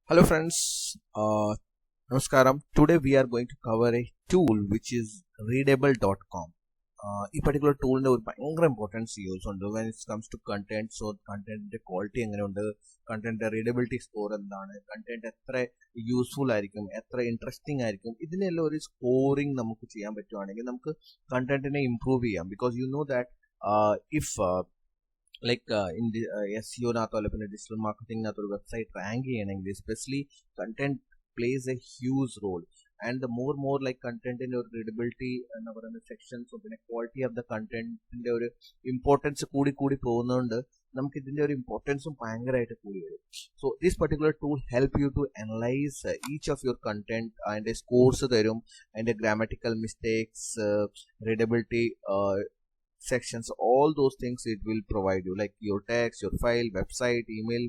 Hello friends, Namaskaram. Today we are going to cover a tool which is readable.com. ഈ particular ടൂളിന്റെ ഒരു ഭയങ്കര importance use ഉണ്ട് when it comes to content. So കണ്ടന്റിന്റെ quality എങ്ങനെയുണ്ട്, content readability score എന്താണ്, content എത്ര useful ആയിരിക്കും, എത്ര ഇൻട്രസ്റ്റിംഗ് ആയിരിക്കും, ഇതിനെല്ലാം ഒരു സ്കോറിംഗ് നമുക്ക് ചെയ്യാൻ പറ്റുവാണെങ്കിൽ നമുക്ക് കണ്ടന്റിനെ ഇംപ്രൂവ് ചെയ്യാം. Because you know that if in the SEO nato alle pinne digital marketing nato ഒരു വെബ്സൈറ്റ് റാങ്ക് ചെയ്യണമെങ്കിൽ especially content plays a huge role. And the more like കണ്ടന്റിന്റെ ഒരു റീഡബിലിറ്റി എന്ന് പറയുന്ന സെക്ഷൻസും പിന്നെ ക്വാളിറ്റി ഓഫ് ദ കണ്ടന്റിന്റെ ഒരു importance കൂടി പോകുന്നതുകൊണ്ട് നമുക്ക് ഇതിന്റെ ഒരു ഇമ്പോർട്ടൻസും ഭയങ്കരമായിട്ട് കൂടി വരും. So this particular tool help you to analyse each of your content. അതിന്റെ സ്കോർസ് തരും, അതിന്റെ grammatical mistakes, readability sections, all those things it will provide you, like your text, your file, website, email,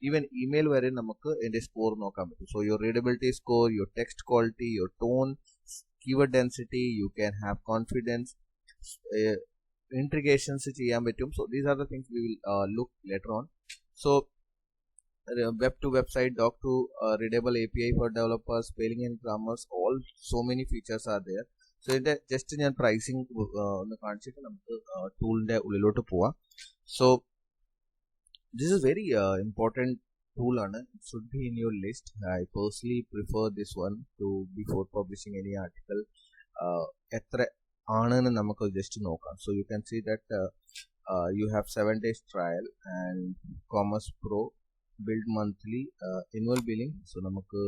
even email വരെ നമുക്ക് ഇതിന്റെ score നോക്കാൻ പറ്റും. So your readability score, your text quality, your tone, keyword density, you can have confidence, integrations ചെയ്യാൻ പറ്റും. So these are the things we will look later on. So web to website, doc to readable API for developers, spelling and grammars, all so many features are there. So ഇതിന്റെ just ഞാൻ pricing ഒന്ന് കാണിച്ചിട്ട് നമുക്ക് ടൂളിന്റെ ഉള്ളിലോട്ട് പോവാം. So this is very important tool ആണ്. It should be in your list. I personally prefer this one to before publishing any article. എത്ര ആണെന്ന് നമുക്ക് ജസ്റ്റ് നോക്കാം. So you can see that you have 7 days trial and commerce pro build monthly annual billing. So നമുക്ക്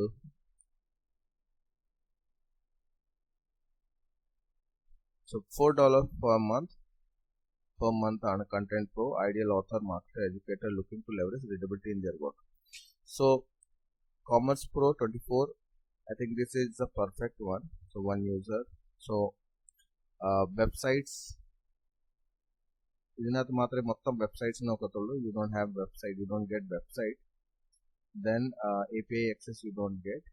So $4 per month on a Content Pro, ideal author, marketer, educator looking to leverage readability in their work. So Commerce Pro 24, I think this is the perfect one. So one user. So websites, ഇതിനകത്ത് മാത്രമേ മൊത്തം websites നോക്കത്തുള്ളൂ. You don't have website, you don't get website. Then API access you don't get.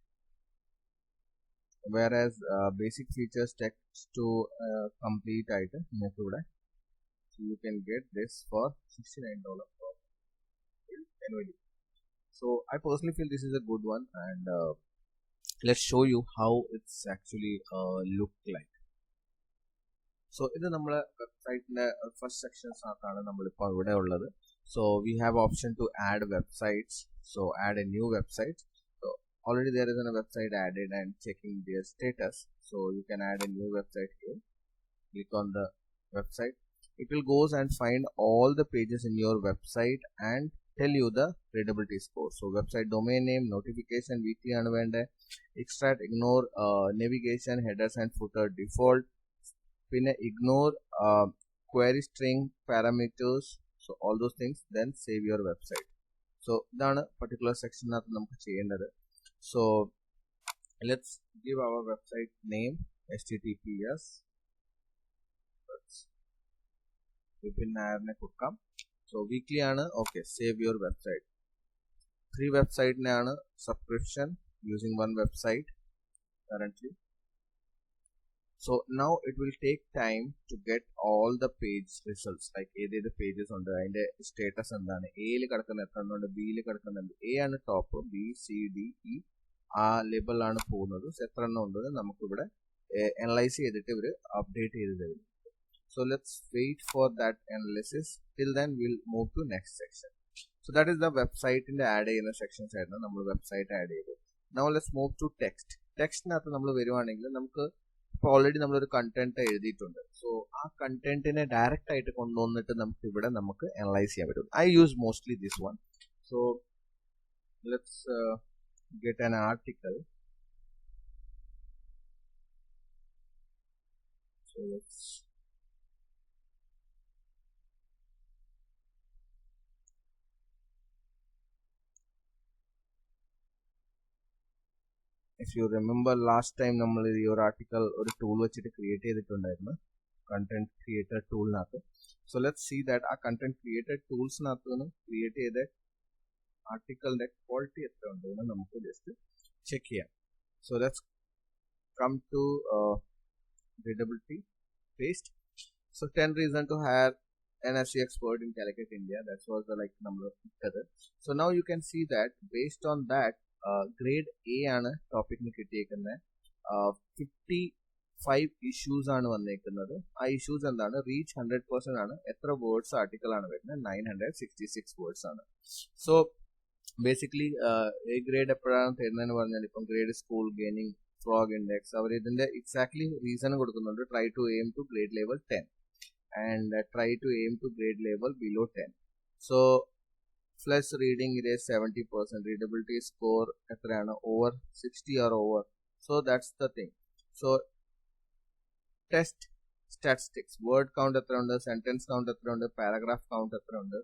Whereas basic features, text to complete item included. So you can get this for $69 per annually. So I personally feel this is a good one, and let's show you how it's actually look like. So ഇത് നമ്മുടെ വെബ്സൈറ്റിന്റെ first sections ആയിട്ടാണ് നമ്മളിപ്പോൾ ഇവിടെ ഉള്ളത്. So we have option to add websites. So add a new website. Already there is a website added and checking their status. So you can add a new website here. Click on the website. It will goes and find all the pages in your website and tell you the readability score. So website domain name, notification, weekly and extract, ignore navigation, headers and footer default. Then ignore query string parameters. So all those things. Then save your website. So that's a particular section that we have. So let's give our website name https Vipin. So weekly ana okay, save your website. 3 website ne ana subscription using one website currently. So now it will take time to get all the page results, like the pages on the status and then A B A and top B C D E ആ ലേബിളാണ് പോകുന്നത്. എത്ര എണ്ണം ഉണ്ടെന്ന് നമുക്കിവിടെ analyse ചെയ്തിട്ട് ഇവർ update ചെയ്ത് തരും. So let's wait for that analysis. Till then will move to next section. So that is the വെബ്സൈറ്റിന്റെ ആഡ് ചെയ്യുന്ന സെക്ഷൻസ് ആയിരുന്നു. നമ്മൾ വെബ്സൈറ്റ് ആഡ് ചെയ്തു. Now let's move to text. ടെക്സ്റ്റിനകത്ത് നമ്മൾ വരുവാണെങ്കിൽ നമുക്ക് ഇപ്പോൾ ഓൾറെഡി നമ്മളൊരു കണ്ടന്റ് എഴുതിയിട്ടുണ്ട്. സോ ആ കണ്ടന്റിനെ ഡയറക്റ്റ് ആയിട്ട് കൊണ്ടുവന്നിട്ട് നമുക്ക് ഇവിടെ നമുക്ക് അനലൈസ് ചെയ്യാൻ പറ്റും. I use mostly this one. So let's get an article. So let's if you remember last time നമ്മൾ ഈ ഒരു ആർട്ടിക്കൽ ഒരു ടൂൾ വെച്ചിട്ട് ക്രിയേറ്റ് ചെയ്തിട്ടുണ്ടായിരുന്നു, കണ്ടന്റ് ക്രിയേറ്റർ ടൂളിനകത്ത്. സോ ലെറ്റ്സ് സീ ദാറ്റ് ആ കണ്ടന്റ് ക്രിയേറ്റർ ടൂൾസിനകത്ത് നിന്ന് ക്രിയേറ്റ് ചെയ്ത ആർട്ടിക്കലിന്റെ ക്വാളിറ്റി എത്ര ഉണ്ടെന്ന് നമുക്ക് ജസ്റ്റ് ചെക്ക് ചെയ്യാം. So let's come to readability paste. So 10 reason to hire an SEO expert in Calicut, India. That was the like number of. So now you can see that based on that grade A ആണ് ടോപ്പിക്കിന് കിട്ടിയേക്കുന്നത്. 55 issues ആണ് വന്നേക്കുന്നത്. ആ issues എന്താണ്? Reach 100% ആണ്. എത്ര words article ആണ് വരുന്നത്? 966 വേർഡ്സ് ആണ്. സോ ബേസിക്കലി എ ഗ്രേഡ് എപ്പോഴാണ് തരുന്നതെന്ന് പറഞ്ഞാൽ, ഇപ്പം grade school Gunning frog index, അവർ ഇതിന്റെ എക്സാക്ട്ലി റീസൺ കൊടുക്കുന്നുണ്ട്. Try to aim to grade level 10 and try to aim to grade level below 10. So Flesch reading it is 70%. Readability score എത്രയാണ്? Over 60 or over. So that's the thing. So text statistics, word count എത്ര ഉണ്ട്, sentence count എത്ര ഉണ്ട്, paragraph count എത്ര ഉണ്ട്.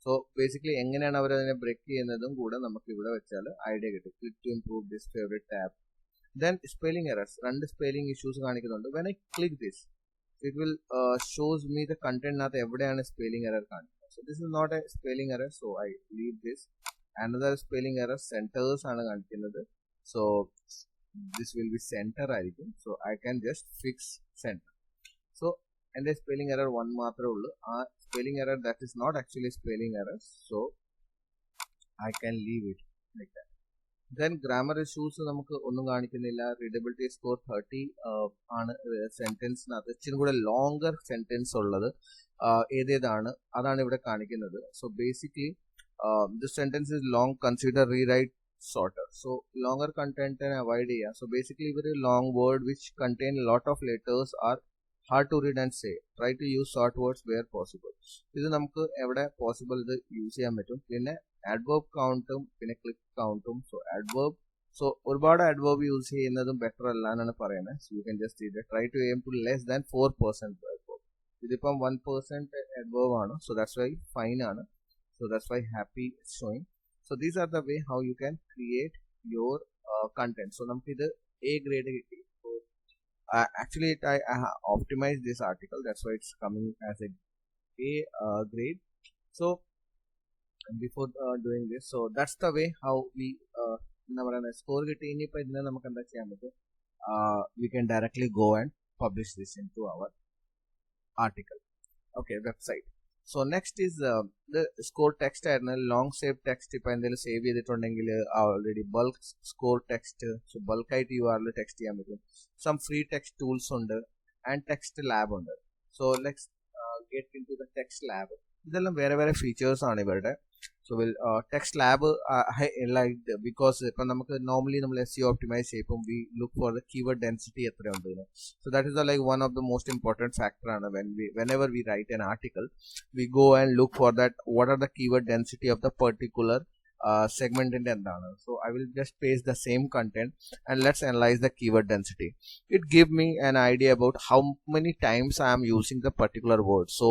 So basically എങ്ങനെയാണ് അവർ അതിനെ break ചെയ്യുന്നതും കൂടെ നമുക്ക് ഇവിടെ വെച്ചാൽ ഐഡിയ കിട്ടും. Click to improve this favourite tab. Then spelling errors, 2 spelling issues കാണിക്കുന്നുണ്ട്. When I click this it will shows me the content nath evideyana spelling error kanikkunnu. So this is not a spelling error, so I leave this. Another spelling error, centers aanu kanikkunnathu. So this will be center aayirikkum, so I can just fix center. So and the spelling error one mathre ullu, aa spelling error that is not actually spelling error, so I can leave it like that. Then grammar issues നമുക്ക് ഒന്നും കാണിക്കുന്നില്ല. Readability score 30 ആണ്. സെന്റൻസിനകത്ത് ഇച്ചിരി കൂടെ longer sentence ഉള്ളത് ഏതേതാണ് അതാണ് ഇവിടെ കാണിക്കുന്നത്. So basically this sentence is long, consider rewrite shorter. So longer കണ്ടന്റിനെ അവോയ്ഡ് ചെയ്യുക. സോ ബേസിക്കലി ഇവർ long word which contain lot of letters are hard to read and say. Try to use short words where possible. ഇത് നമുക്ക് എവിടെ possible ഇത് use ചെയ്യാൻ പറ്റും. പിന്നെ adverb കൗണ്ടും പിന്നെ ക്ലിക്ക് കൗണ്ടും. സോ adverb, സോ ഒരുപാട് adverb യൂസ് ചെയ്യുന്നതും ബെറ്റർ അല്ല എന്നാണ് പറയുന്നത്. സോ യു കൻ ജസ്റ്റ് ഇത് try to aim to less than 4% adverb. ഇതിപ്പം 1% adverb ആണ്. സോ ദാറ്റ്സ് വൈ ഫൈൻ ആണ്. So that's why happy showing. So these are the way how you can create your content. So നമുക്കിത് A grade കിട്ടി. Actually I optimized this article, that's why it's coming as a grade. So before doing this, so that's the way how we score കിട്ടി. ഇനിയിപ്പോൾ ഇതിനെ നമുക്ക് എന്താ ചെയ്യാൻ പറ്റും? We can directly go and publish this into our article. Okay, website. So next is the score text ആയിരുന്നു. Long save text. ഇപ്പൊ എന്തെങ്കിലും സേവ് ചെയ്തിട്ടുണ്ടെങ്കിൽ already bulk score text, so ബൾക്കായിട്ട് URL ടെക്സ്റ്റ് ചെയ്യാൻ പറ്റും. സം ഫ്രീ ടെക്സ്റ്റ് ടൂൾസ് ഉണ്ട് and text lab ഉണ്ട്. So let's get in to the text lab. ഇതെല്ലാം വേറെ വേറെ ഫീച്ചേഴ്സ് ആണ് ഇവരുടെ. So will text lab like because ഇപ്പം നമുക്ക് നോർമലി നമ്മൾ SEO ഒപ്റ്റിമൈസ് ചെയ്യുമ്പോൾ we look for the keyword density എത്രയുണ്ട്. So that is like one of the most important factor ആണ്. whenever we write an article, we go and look for that what are the keyword density of the particular segment എന്താണ്. So I will just paste the same content and let's analyze the keyword density. It give me an idea about how many times I am using the particular word. So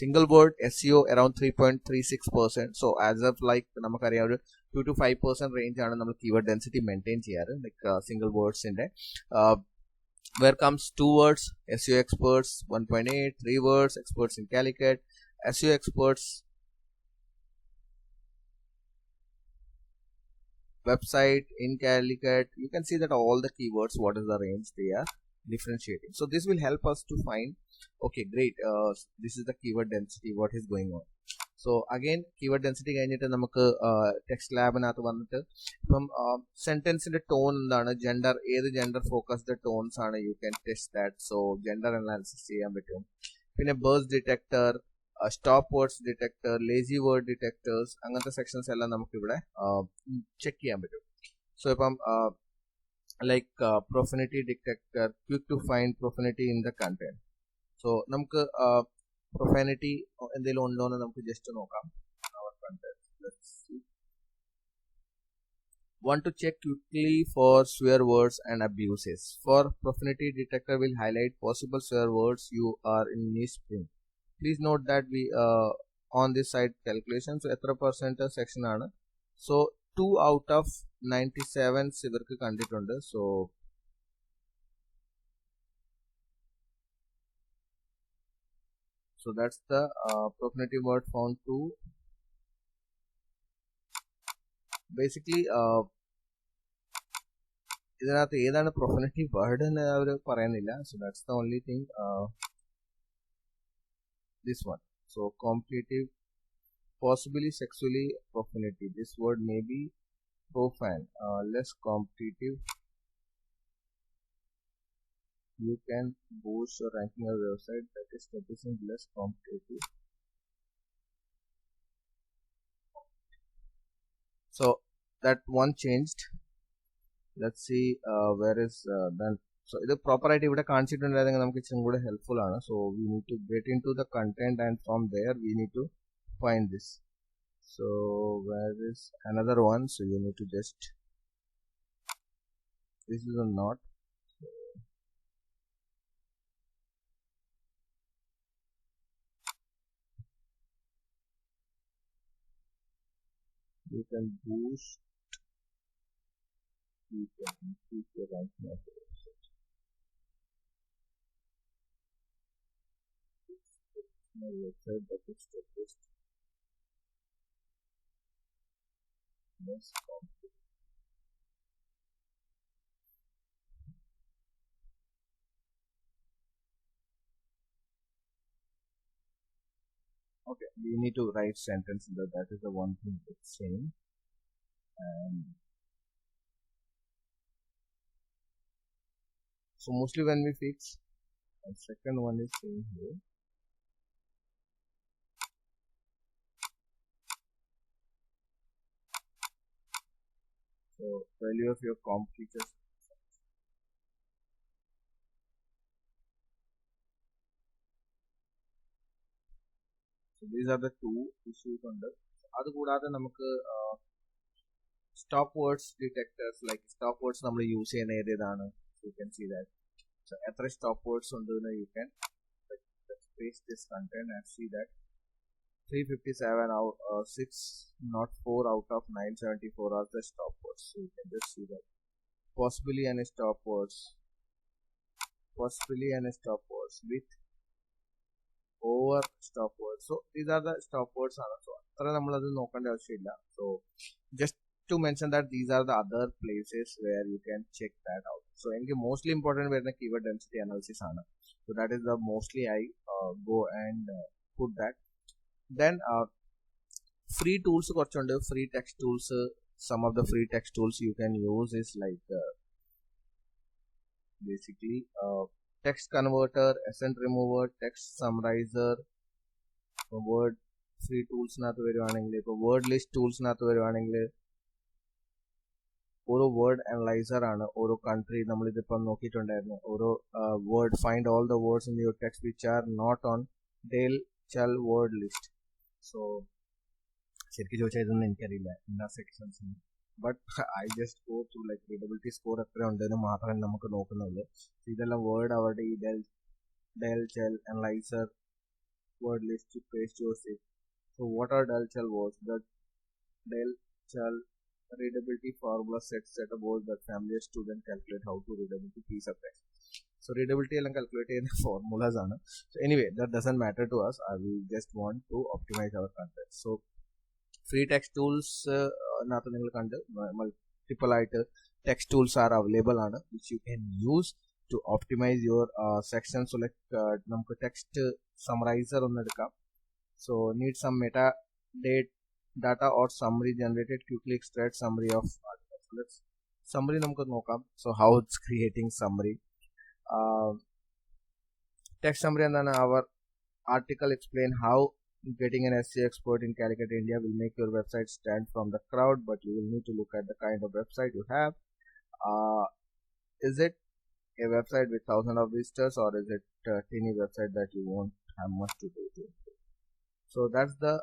single word SEO around 3.36%. So as of like നമുക്കറിയാം ഒരു 2 to 5% range ആണ് നമ്മൾ keyword density maintain ചെയ്യാറ്, like single words ന്റെ. Where comes 2 words, SEO experts 1.8, 3 words, experts in Calicut, SEO experts website in Calicut. You can see that all the keywords, what is the range they are differentiating. So this will help us to find, okay great, this is the keyword density, what is going on. So again keyword density കഴിഞ്ഞിട്ട് നമുക്ക് text ലാബിനകത്ത് വന്നിട്ട് ഇപ്പം സെന്റൻസിന്റെ tone എന്താണ്, gender, ഏത് gender focused tones ആണ്, you can test that. So gender analysis ചെയ്യാൻ പറ്റും. പിന്നെ bias detector, stop words detector, lazy word detectors, അങ്ങനത്തെ സെക്ഷൻസ് എല്ലാം നമുക്കിവിടെ ചെക്ക് ചെയ്യാൻ പറ്റും. സോ ഇപ്പം like profanity detector, quick to find profanity in the content. So നമുക്ക് പ്രൊഫാനിറ്റി എന്തെങ്കിലും ഉണ്ടോ എന്ന് നമുക്ക് ജസ്റ്റ് നോക്കാം. Want to check quickly for swear words and abuses. For profanity detector will highlight possible swear words you are in niche print. Please note that we on this side calculations എത്ര percent section ആണ്. So 2 out of 97 ഇവർക്ക് കണ്ടിട്ടുണ്ട്. So that's the profanity word found to. Basically ഇതിനകത്ത് ഏതാണ് പ്രൊഫനിറ്റി word എന്ന് അവർ പറയുന്നില്ല. So that's the only thing. this one. So competitive, possibly sexually profanity. This word may be profile, less competitive. You can boost your ranking of your website that is 30% less competitive. So that one changed. Let's see where is then. So the property ഇവിടെ കാണിച്ചിട്ടുണ്ടായിരുന്നെങ്കിൽ നമുക്ക് ഇച്ചിരി കൂടെ helpful ആണ്. So we need to get into the content and from there we need to find this. So where is another one? So you need to just, this is a not. You can boost, you can increase your ranking of your website. My website that is the best. Less competitive. Okay, we need to write sentence that is the one thing it's saying. And so mostly when we fix, and second one is saying here. So value of your comp features. So these are the two issues on the. അത് കൂടാതെ നമുക്ക് stop words detectors, like stop words നമ്മൾ use ചെയ്യുന്ന ഏതാണ്, you can see that. So എത്ര stop words ഉണ്ടെന്ന് you can paste this content and see that 357 out 6 not 4 out of 974 are the stop words. So you can just see that possibly and stop words with over stop words. So these are the stop words. So അത്ര നമ്മളത് നോക്കേണ്ട ആവശ്യമില്ല. So just to mention that these are the other places where you can check that out. So എനിക്ക് mostly important വരുന്ന keyword density analysis ആണ്. So that is the mostly I go and put that. Then free tools കുറച്ചുണ്ട്, free text tools. Some of the free text tools you can use is like basically text converter, accent remover, text summarizer, word free tools നാത്ത് വരുവാണെങ്കിൽ, ഇപ്പോൾ word list tools നാത്ത് വരുവാണെങ്കിൽ ഓരോ word analyser ആണ്. ഓരോ country നമ്മളിതിപ്പം നോക്കിയിട്ടുണ്ടായിരുന്നു. ഓരോ word find all the words in your text which are not on Dale Chall word list. So ശരിക്കും ചോദിച്ചാൽ ഇതൊന്നും എനിക്കറിയില്ല എല്ലാ സെക്ഷൻസും. But I just go through like readability score എത്ര ഉണ്ടെന്ന് മാത്രമേ നമുക്ക് നോക്കുന്നുള്ളൂ. ഇതെല്ലാം വേർഡ് അവരുടെ ഈ Dale Chall analyser word list paste your safe. So what are Dale Chall words? The Dale Chall readability formula sets set about that family student calculate how to readability piece of text. So readability എല്ലാം calculate ചെയ്യുന്ന formulas ആണ്. So anyway, that doesn't matter to us. We just want to optimize our content. So free text tools നാത്ത് നിങ്ങൾ കണ്ട് multiple ആയിട്ട് text tools are available ആണ്, which you can use to optimize your section. So like നമുക്ക് text summarizer ഒന്ന് എടുക്കാം. So need some meta data or summary generated, quickly extract summary of articles. Let's summary namukku nokam. So how it's creating summary. Text summary and our article explain how getting an SEO expert in Calicut, India will make your website stand from the crowd, but you will need to look at the kind of website you have. Is it a website with thousands of visitors, or is it a teeny website that you won't have much to do to? So that's the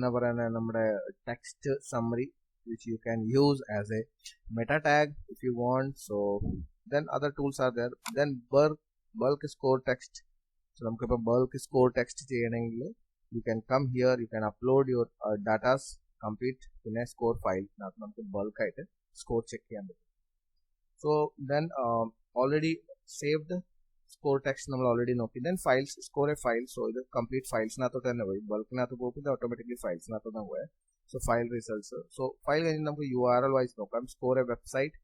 നമ്മുടെ text summary, which you can use as a meta tag if you want. So then other tools are there. Then bulk score text. So namukku bulk score text cheyanengil you can come here, you can upload your datas complete in a score file. Namukku bulk aite score check cheyan pattum. So then already saved score text നമ്മൾ already നോക്കി. Then files score A file. So ഇത് complete ഫയൽസിനകത്തോട്ട് തന്നെ പോയി. ബൾക്കിനകത്ത് പോകുമ്പോൾ ഇത് automatically ഫയൽസിനകത്തോട്ട് തന്നെ പോയത്. So file results. So file കഴിഞ്ഞ് നമുക്ക് URL വൈസ് നോക്കാം. Score A website.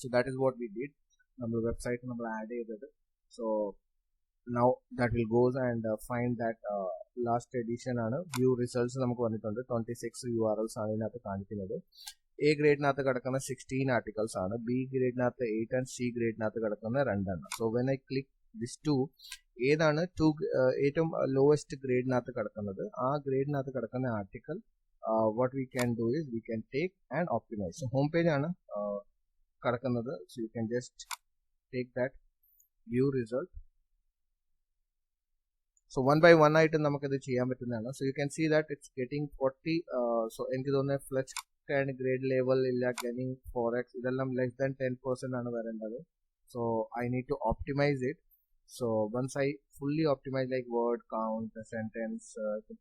So that is what we did. നമ്മൾ വെബ്സൈറ്റ് നമ്മൾ ആഡ് ചെയ്തത്. So now that will goes and find that last edition ആണ്. വ്യൂ റിസൾട്ട്സ് നമുക്ക് വന്നിട്ടുണ്ട്. 26 URLs ആണ് ഇതിനകത്ത് കാണിക്കുന്നത്. എ ഗ്രേഡിനകത്ത് കിടക്കുന്ന 16 ആർട്ടിക്കിൾസ് ആണ്. ബി ഗ്രേഡിനകത്ത് 8 ആൻഡ് സി ഗ്രേഡിനകത്ത് കിടക്കുന്ന 2 ആണ്. So when I click this 2, ഏതാണ് ഏറ്റവും ലോവസ്റ്റ് ഗ്രേഡിനകത്ത് കിടക്കുന്നത്, ആ ഗ്രേഡിനകത്ത് കിടക്കുന്ന article what we can do is we can take and optimize. So home page ആണ് കിടക്കുന്നത്. So you can just take that view result. So one by one ആയിട്ട് നമുക്കിത് ചെയ്യാൻ പറ്റുന്നതാണ്. So you can see that it's getting 40. So എനിക്ക് തോന്നുന്നത് ഫ്ലച്ച് and grade level ഇല്ല, gaining 4x ഇതെല്ലാം ലെസ് ദാൻ 10% ആണ് വരേണ്ടത്. So I need to optimize it. So once I fully optimize like word count, sentence,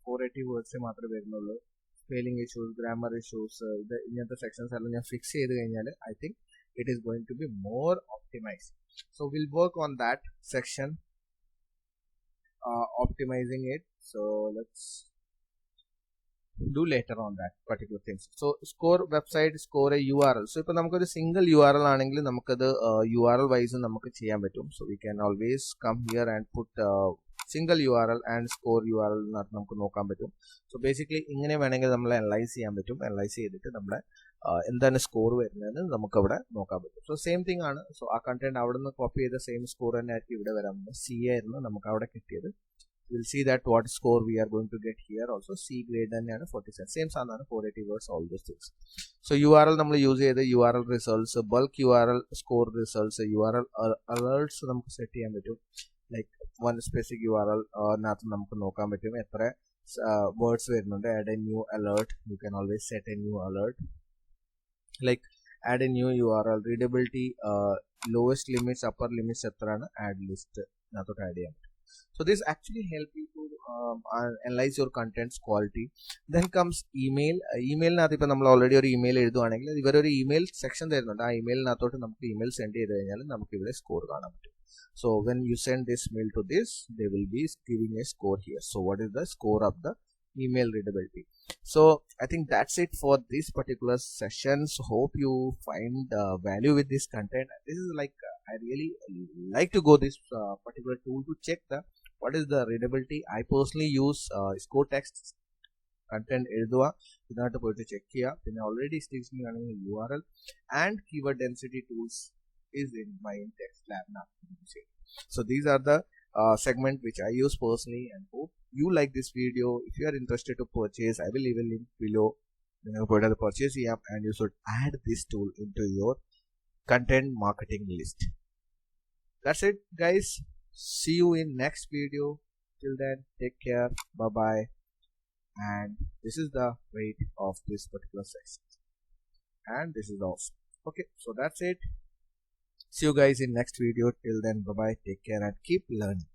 480 words മാത്രമേ വരുന്നുള്ളൂ. Spelling issues, grammar issues, ഇങ്ങനത്തെ sections എല്ലാം ഞാൻ ഫിക്സ് ചെയ്ത് കഴിഞ്ഞാൽ I think it is going to be more optimized. So we'll work on that section, optimizing it. So let's do later on that particular things. So score website, score a URL. So ipo namukku oru single URL aanengil namukkadu URL wise namukku cheyan pattum. So we can always come here and put single URL and score URL നമുക്ക് നോക്കാൻ പറ്റും. So basically ഇങ്ങനെ വേണമെങ്കിൽ നമ്മൾ analyse ചെയ്യാൻ പറ്റും. Analyse ചെയ്തിട്ട് നമ്മളെ എന്താണ് സ്കോർ വരുന്നതെന്ന് നമുക്ക് അവിടെ നോക്കാൻ പറ്റും. സോ സെയിം തിങ് ആണ്. സോ ആ കണ്ടന്റ് അവിടെ നിന്ന് കോപ്പി ചെയ്ത സെയിം സ്കോർ തന്നെ ആയിരിക്കും ഇവിടെ വരാൻ പോകുന്നത്. സി ആയിരുന്നു നമുക്ക് അവിടെ കിട്ടിയത്. We'll see that what score we are going to get here also. C grade തന്നെയാണ് 47. Same സാധനമാണ് 480 words, all those things. So URL നമ്മൾ യൂസ് ചെയ്ത് URL results, bulk URL score results, URL alerts നമുക്ക് set ചെയ്യാൻ പറ്റും. Like one specific URL നകത്ത് നമുക്ക് നോക്കാൻ പറ്റും എത്ര വേർഡ്സ് വരുന്നുണ്ട്. Add a new alert. You can always set a new alert. Like add a new URL. Readability, lowest limits, upper limits എത്രയാണ്, add list നകത്തോട്ട് ആഡ് ചെയ്യാൻ പറ്റും. So this actually help you to analyze your content's quality. Then comes email. Email ഇപ്പൊ നമ്മൾ already ഒരു email എഴുതുവാണെങ്കിൽ ഇവരൊരു email section തരുന്നുണ്ട്. ആ ഇമെയിലിനകത്തോട്ട് നമുക്ക് ഇമെയിൽ സെൻഡ് ചെയ്ത് കഴിഞ്ഞാൽ നമുക്ക് ഇവിടെ സ്കോർ കാണാൻ പറ്റും. So when you send this mail to this, they will be giving a score here. So what is the score of the email readability? So I think that's it for this particular session. So hope you find value with this content. This is like I really like to go this particular tool to check the what is the readability. I personally use score text content എഴുതുക, ഇതിനകത്ത് പോയിട്ട് check ചെയ്യുക. പിന്നെ already stitching ആണെങ്കിൽ URL and keyword density tools is in my text lab now. So these are the segment which I use personally, and hope you like this video. If you are interested to purchase, I will leave a link below. Then you put the purchase app and you should add this tool into your content marketing list. That's it guys. See you in next video. Till then, take care. Bye bye. And this is the weight of this particular section, and this is off. Okay, so that's it. See you guys in next video. Till then, bye bye, take care and keep learning.